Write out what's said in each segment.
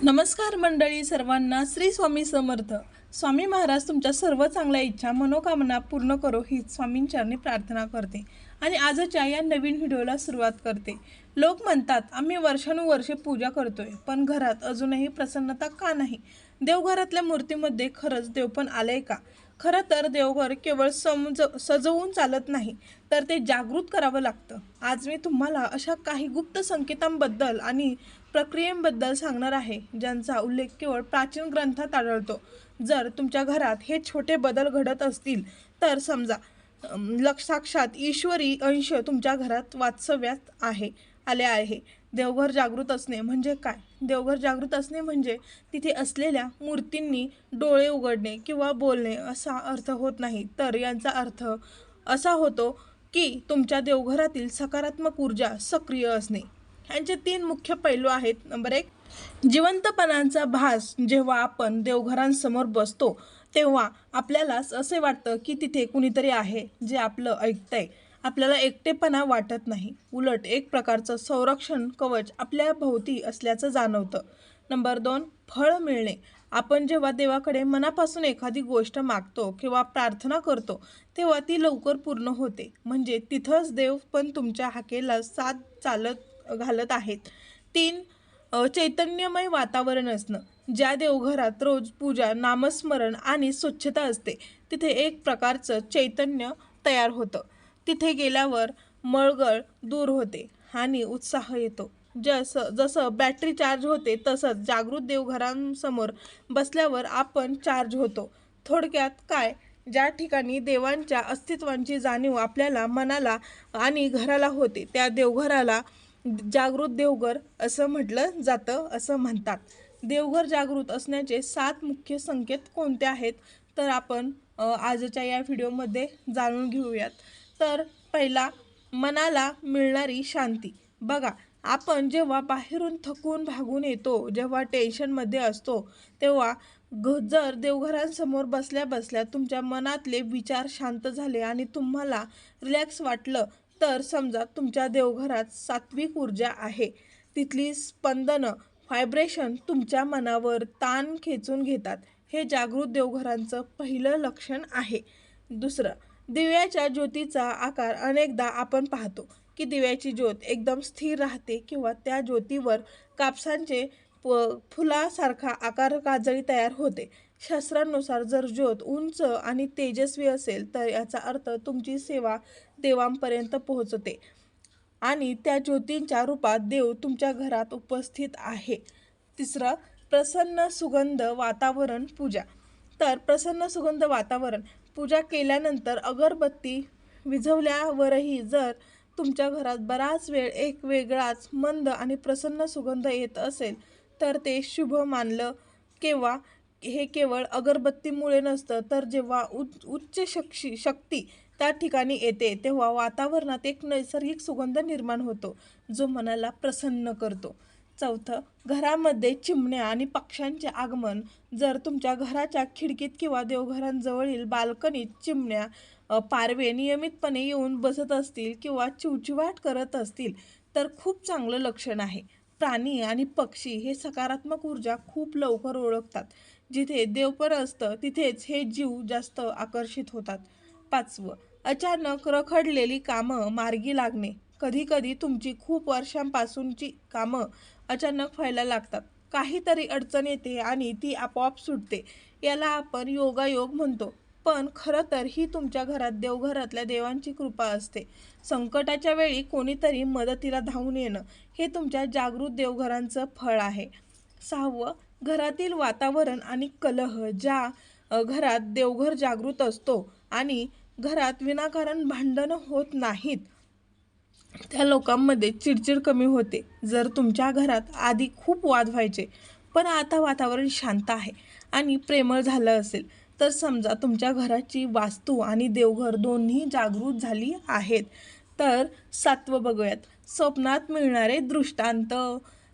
नमस्कार मंडळी सर्वांना, श्री स्वामी समर्थ. स्वामी महाराज तुमच्या सर्व चांगल्या इच्छा मनोकामना पूर्ण करो हीच स्वामींचरणी प्रार्थना करते आणि आजच्या या नवीन व्हिडिओला सुरुवात करते. लोक म्हणतात आम्ही वर्षानुवर्षे पूजा करतोय, पण घरात अजूनही प्रसन्नता का नाही? देवघरातल्या मूर्तीमध्ये खरंच देवपण आलंय का? खरं तर देवघर केवळ सजवून चालत नाही, तर ते जागृत करावं लागतं. आज मी तुम्हाला अशा काही गुप्त संकेतांबद्दल आणि प्रक्रियेबद्दल सांगणार आहे, ज्यांचा उल्लेख केवळ प्राचीन ग्रंथात आढळतो. जर तुमच्या घरात हे छोटे बदल घडत असतील, तर समजा साक्षात ईश्वरी अंश तुमच्या घरात वास्तव्यात आले आहे. देवघर जागृत असणे म्हणजे काय? देवघर जागृत असणे म्हणजे तिथे असलेल्या मूर्तींनी डोळे उघडणे किंवा बोलणे असा अर्थ होत नाही, तर यांचा अर्थ असा होतो की तुमच्या देवघरातील सकारात्मक ऊर्जा सक्रिय असणे. ह्यांचे 3 मुख्य पैलू आहेत. नंबर 1, जिवंतपणाचा भास. जेव्हा आपण देवघरांसमोर बसतो तेव्हा आपल्याला असे वाटतं की तिथे कुणीतरी आहे जे आपलं ऐकतंय. आपल्याला एकटेपणा वाटत नाही, उलट एक प्रकारचं संरक्षण कवच आपल्या भोवती असल्याचं जाणवतं. नंबर 2, फळ मिळणे. आपण जेव्हा देवाकडे मनापासून एखादी गोष्ट मागतो किंवा प्रार्थना करतो तेव्हा ती लवकर पूर्ण होते, म्हणजे तिथंच देव पण तुमच्या हाकेला साथ घालत आहेत. 3, चैतन्यमय वातावरण असणं. ज्या देवघरात रोज पूजा, नामस्मरण आणि स्वच्छता असते तिथे एक प्रकारचं चैतन्य तयार होतं. तिथे गेल्यावर मळगळ दूर होते आणि उत्साह येतो. जसं बॅटरी चार्ज होते, तसंच जागृत देवघरांसमोर बसल्यावर आपण चार्ज होतो. थोडक्यात काय, ज्या ठिकाणी देवांच्या अस्तित्वाची जाणीव आपल्याला मनाला आणि घराला होते त्या देवघराला जागृत देवघर असं म्हटलं जातं, असं म्हणतात. देवघर जागृत असण्याचे 7 मुख्य संकेत कोणते आहेत, तर आपण आजच्या या व्हिडिओमध्ये जाणून घेऊयात. तर पहिला, मनाला मिळणारी शांती. बघा, आपण जेव्हा बाहेरून थकून भागून येतो, जेव्हा टेन्शनमध्ये असतो, तेव्हा जर देवघरांसमोर बसल्या बसल्या तुमच्या मनातले विचार शांत झाले आणि तुम्हाला रिलॅक्स वाटलं, तर समजा तुमच्या देवघरात सात्विक ऊर्जा आहे. तिथली स्पंदनं, व्हायब्रेशन तुमच्या मनावर ताण खेचून घेतात. हे जागृत देवघरांचं पहिलं लक्षण आहे. दुसरं, दिव्याच्या ज्योतीचा आकार. अनेकदा आपण पाहतो की दिव्याची ज्योत एकदम स्थिर राहते किंवा त्या ज्योतीवर कापसांचे फुलासारखा आकार काजळी तयार होते. शास्त्रानुसार जर ज्योत उंच आणि तेजस्वी असेल तर याचा अर्थ तुमची सेवा देवांपर्यंत पोहोचते आणि त्या ज्योतींच्या रूपात देव तुमच्या घरात उपस्थित आहे. तिसरं, प्रसन्न सुगंध वातावरण पूजा. तर प्रसन्न सुगंध वातावरण. पूजा केल्यानंतर अगरबत्ती विझवल्यावरही जर तुमच्या घरात बराच वेळ एक वेगळाच मंद आणि प्रसन्न सुगंध येत असेल, तर ते शुभ मानलं. हे केवळ अगरबत्तीमुळे नसतं, तर जेव्हा उच्च शक्ती त्या ठिकाणी येते तेव्हा वातावरणात एक नैसर्गिक सुगंध निर्माण होतो, जो मनाला प्रसन्न करतो. चौथं, घरामध्ये चिमण्या आणि पक्ष्यांचे आगमन. जर तुमच्या घराच्या खिडकीत किंवा देवघरांजवळील बाल्कनीत चिमण्या, पारवे नियमितपणे येऊन बसत असतील किंवा चिवचिवाट करत असतील, तर खूप चांगलं लक्षण आहे. प्राणी आणि पक्षी हे सकारात्मक ऊर्जा खूप लवकर ओळखतात. जिथे देवपर असतं तिथेच हे जीव जास्त आकर्षित होतात. 5वं, अचानक रखडलेली कामं मार्गी लागणे. कधीकधी तुमची खूप वर्षांपासूनची कामं अचानक व्हायला लागतात. काहीतरी अडचण येते आणि ती आपोआप सुटते. याला आपण योगायोग म्हणतो. पण खरं तर ही तुमच्या घरात देवघरातल्या देवांची कृपा असते. संकटाच्या वेळी कोणीतरी मदतीला धावून येणं हे तुमच्या जागृत देवघरांचं फळ आहे. 6वं, घरातील वातावरण आणि कलह. ज्या घरात देवघर जागृत असतो आणि घरात विनाकारण भांडणं होत नाहीत, त्या लोकांमध्ये चिडचिड कमी होते. जर तुमच्या घरात आधी खूप वाद व्हायचे पण आता वातावरण शांत आहे आणि प्रेमळ झालं असेल, तर समजा तुमच्या घराची वास्तू आणि देवघर दोन्ही जागृत झाली आहेत. तर 7वं बघूयात, स्वप्नात मिळणारे दृष्टांत.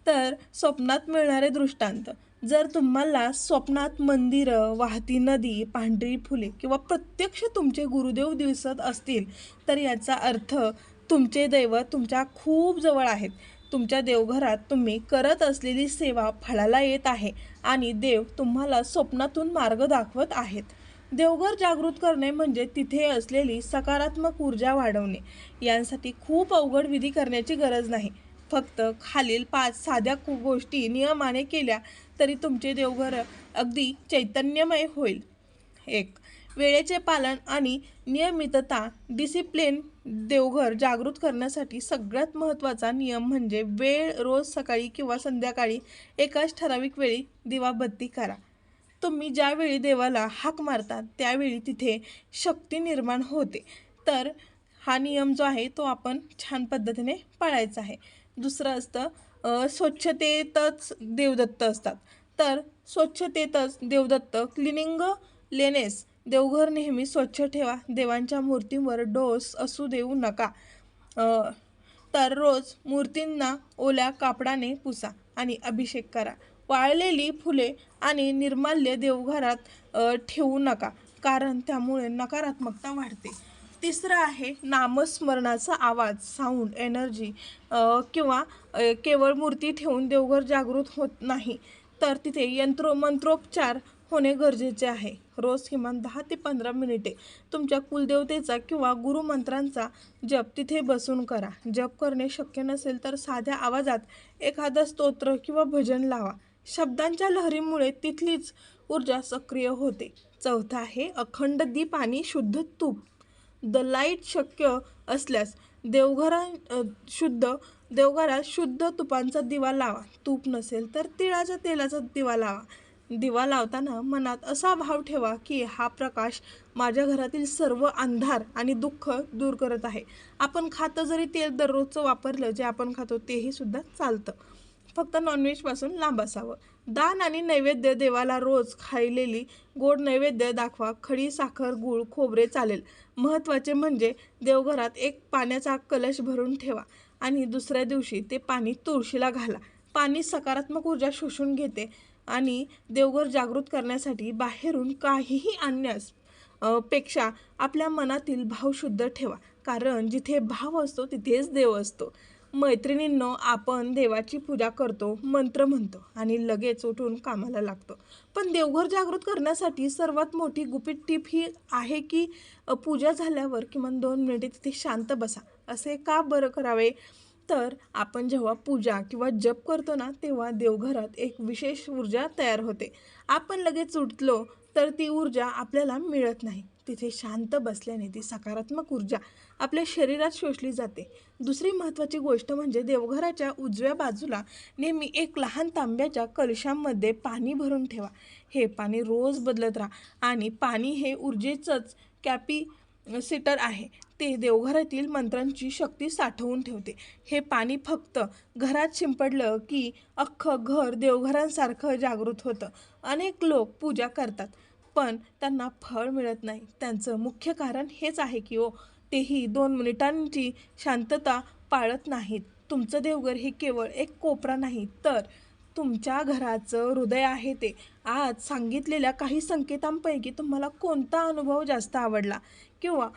तर स्वप्नात मिळणारे दृष्टांत. जर तुम्हाला स्वप्नात मंदिरं, वाहती नदी, पांढरी फुले किंवा प्रत्यक्ष तुमचे गुरुदेव दिसत असतील, तर याचा अर्थ तुमचे दैवत तुमच्या खूप जवळ आहेत. तुमच्या देवघरात तुम्ही करत असलेली सेवा फळाला येत आहे आणि देव तुम्हाला स्वप्नातून मार्ग दाखवत आहेत. देवघर जागृत करणे म्हणजे तिथे असलेली सकारात्मक ऊर्जा वाढवणे. यांसाठी खूप अवघड विधी करण्याची गरज नाही. फक्त खालील 5 साध्या गोष्टी नियमाने केल्या तरी तुमचे देवघर अगदी चैतन्यमय होईल. 1. वेळेचे पालन आणि नियमितता. डिसिप्लिन. देवघर जागृत करण्यासाठी सगळ्यात महत्त्वाचा नियम म्हणजे वेळ. रोज सकाळी किंवा संध्याकाळी एकाच ठराविक वेळी दिवाबत्ती करा. तुम्ही ज्यावेळी देवाला हाक मारता त्यावेळी तिथे शक्ती निर्माण होते. तर हा नियम जो आहे तो आपण छान पद्धतीने पाळायचा आहे. दुसरं असतं स्वच्छतेतच देवदत्त असतात. तर स्वच्छतेतच देवदत्त. क्लिनिंग लेनेस. देवघर नेहमी स्वच्छ ठेवा. देवांच्या मूर्तींवर डोस असू देऊ नका. तर रोज मूर्तींना ओल्या कापडाने पुसा आणि अभिषेक करा. वाळलेली फुले आणि निर्माल्य देवघरात ठेवू नका, कारण त्यामुळे नकारात्मकता वाढते. तिसरं आहे नामस्मरणाचा आवाज, साऊंड, एनर्जी. किंवा केवळ मूर्ती ठेवून देवघर जागृत होत नाही, तर तिथे मंत्रोपचार होणे गरजेचे आहे. रोज किमान 10 ते 15 मिनिटे तुमच्या कुलदेवतेचा किंवा गुरुमंत्रांचा जप तिथे बसून करा. जप करणे शक्य नसेल तर साध्या आवाजात एखादं स्तोत्र किंवा भजन लावा. शब्दांच्या लहरीमुळे तिथलीच ऊर्जा सक्रिय होते. चौथा आहे अखंड दीप आणि शुद्ध तूप. The light. शक्य असल्यास देवघरात शुद्ध तुपांचा दिवा लावा. तूप नसेल तर तिळाच्या तेलाचा दिवा लावा. दिवा लावताना मनात असा भाव ठेवा की हा प्रकाश माझ्या घरातील सर्व अंधार आणि दुःख दूर करत आहे. आपण खातं जरी तेल दररोजचं वापरलं, जे आपण खातो तेही सुद्धा चालतं. फक्त नॉनव्हेजपासून लांब असावं. दान आणि नैवेद्य. देवाला रोज खाल्लेली गोड नैवेद्य दाखवा. खडी साखर, गूळ, खोबरे चालेल. महत्त्वाचे म्हणजे देवघरात एक पाण्याचा कलश भरून ठेवा आणि दुसऱ्या दिवशी ते पाणी तुळशीला घाला. पाणी सकारात्मक ऊर्जा शोषून घेते आणि देवघर जागृत करण्यासाठी बाहेरून काहीही आणण्यास पेक्षा आपल्या मनातील भाव शुद्ध ठेवा, कारण जिथे भाव असतो तिथेच देव असतो. मैत्रिणींनो, आपण देवाची पूजा करतो, मंत्र म्हणतो आणि लगेच उठून कामाला लागतो. पण देवघर जागृत करण्यासाठी सर्वात मोठी गुपित टीप ही आहे की पूजा झाल्यावर किमान 2 मिनिटे तिथे शांत बसा. असे का बरं करावे? तर आपण जेव्हा पूजा किंवा जप करतो ना, तेव्हा देवघरात एक विशेष ऊर्जा तयार होते. आपण लगेच उठलो तर ती ऊर्जा आपल्याला मिळत नाही. तिथे शांत बसल्याने ती सकारात्मक ऊर्जा आपल्या शरीरात शोषली जाते. दुसरी महत्त्वाची गोष्ट म्हणजे देवघराच्या उजव्या बाजूला नेहमी एक लहान तांब्याच्या कलशामध्ये पाणी भरून ठेवा. हे पाणी रोज बदलत राहा आणि पाणी हे ऊर्जेचंच कॅपॅसिटर आहे. ते देवघरातील मंत्रांची शक्ती साठवून ठेवते. हे पाणी फक्त घरात शिंपडलं की अख्खं घर देवघरांसारखं जागृत होतं. अनेक लोक पूजा करतात पण त्यांना फळ मिळत नाही. त्यांचं मुख्य कारण हेच आहे की तेही 2 मिनिटांची शांतता पाळत नाहीत. तुमचं देवघर हे केवळ एक कोपरा नाही, तर तुमच्या घराचं हृदय आहे. ते आज सांगितलेल्या काही संकेतांपैकी तुम्हाला कोणता अनुभव जास्त आवडला किंवा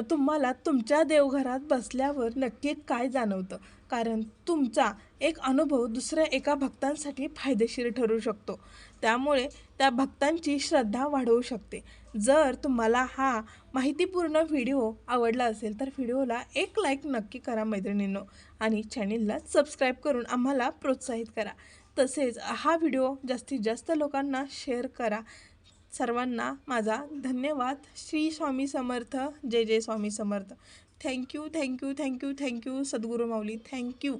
तुम्हाला तुमच्या देवघरात बसल्यावर नक्की काय जाणवतं? कारण तुमचा एक अनुभव दुसऱ्या एका भक्तांसाठी फायदेशीर ठरू शकतो. त्यामुळे त्या भक्तांची श्रद्धा वाढवू शकते. जर तुम्हाला हा माहितीपूर्ण व्हिडिओ आवडला असेल तर व्हिडिओला एक लाईक नक्की करा मैत्रिणींनो, आणि चॅनेलला सबस्क्राईब करून आम्हाला प्रोत्साहित करा. तसेच हा व्हिडिओ जास्तीत जास्त लोकांना शेअर करा. सर्वांना माझा धन्यवाद. श्री स्वामी समर्थ. जय जय Swami Samarth. Thank you, thank you, thank you, thank you. Sadguru Mauli, thank you.